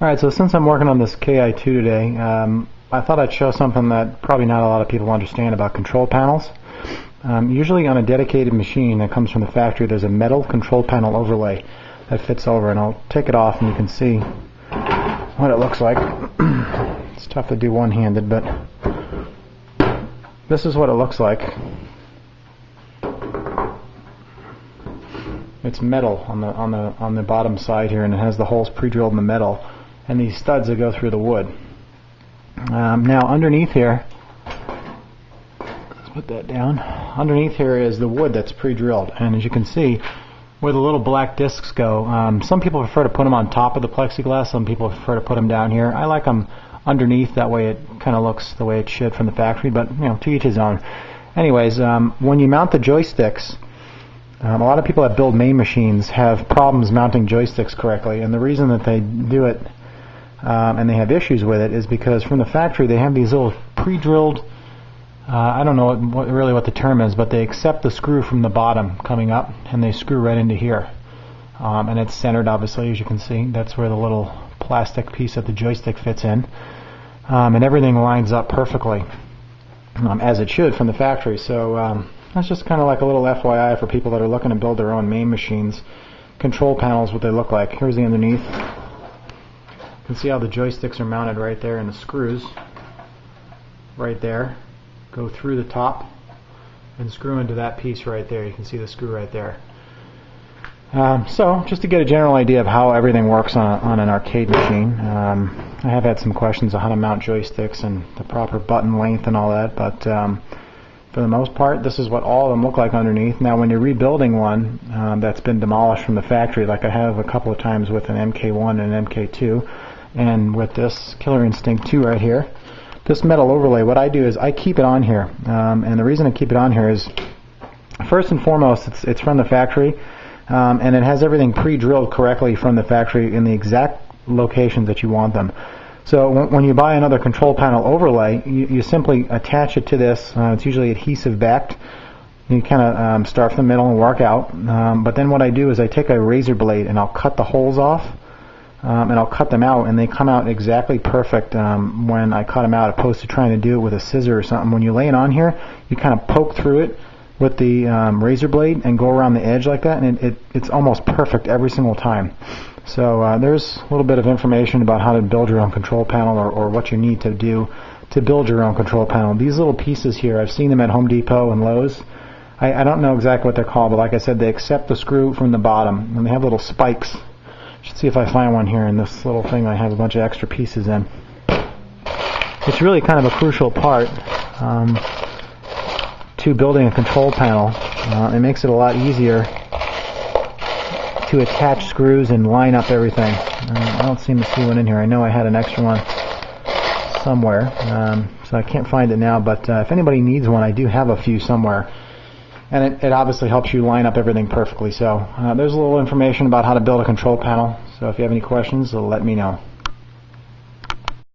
Alright, so since I'm working on this KI2 today, I thought I'd show something that probably not a lot of people understand about control panels. Usually on a dedicated machine that comes from the factory, there's a metal control panel overlay that fits over, and I'll take it off and you can see what it looks like. It's tough to do one-handed, but this is what it looks like. It's metal on the bottom side here, and it has the holes pre-drilled in the metal, and these studs that go through the wood. Now underneath here, let's put that down. Underneath here is the wood that's pre-drilled, and as you can see, where the little black discs go, some people prefer to put them on top of the plexiglass. Some people prefer to put them down here. I like them underneath. That way, it kind of looks the way it should from the factory. But you know, to each his own. Anyways, when you mount the joysticks. A lot of people that build Mame machines have problems mounting joysticks correctly, and the reason that they do it and they have issues with it is because from the factory they have these little pre-drilled, I don't know really what the term is, but they accept the screw from the bottom coming up and they screw right into here. And it's centered, obviously, as you can see. That's where the little plastic piece of the joystick fits in. And everything lines up perfectly, as it should from the factory. So that's just kind of like a little FYI for people that are looking to build their own Mame machines. Control panels, what they look like. Here's the underneath. You can see how the joysticks are mounted right there, and the screws right there go through the top and screw into that piece right there. You can see the screw right there. So just to get a general idea of how everything works on an arcade machine. I have had some questions on how to mount joysticks and the proper button length and all that, but for the most part, this is what all of them look like underneath. Now, when you're rebuilding one that's been demolished from the factory, like I have a couple of times with an MK1 and an MK2, and with this Killer Instinct 2 right here, this metal overlay, what I do is I keep it on here. And the reason I keep it on here is, first and foremost, it's from the factory, and it has everything pre-drilled correctly from the factory in the exact locations that you want them. So when you buy another control panel overlay, you simply attach it to this. It's usually adhesive backed. You kind of start from the middle and work out. But then what I do is I take a razor blade and I'll cut the holes off, and I'll cut them out, and they come out exactly perfect when I cut them out, opposed to trying to do it with a scissor or something. When you lay it on here, you kind of poke through it with the razor blade and go around the edge like that, and it's almost perfect every single time. So there's a little bit of information about how to build your own control panel, or what you need to do to build your own control panel. These little pieces here, I've seen them at Home Depot and Lowe's. I don't know exactly what they're called, but like I said, they accept the screw from the bottom, and they have little spikes. Should see if I find one here in this little thing I have a bunch of extra pieces in. It's really kind of a crucial part to building a control panel. It makes it a lot easier to attach screws and line up everything. I don't seem to see one in here. I know I had an extra one somewhere, so I can't find it now, but if anybody needs one, I do have a few somewhere. And it obviously helps you line up everything perfectly. So there's a little information about how to build a control panel. So if you have any questions, let me know.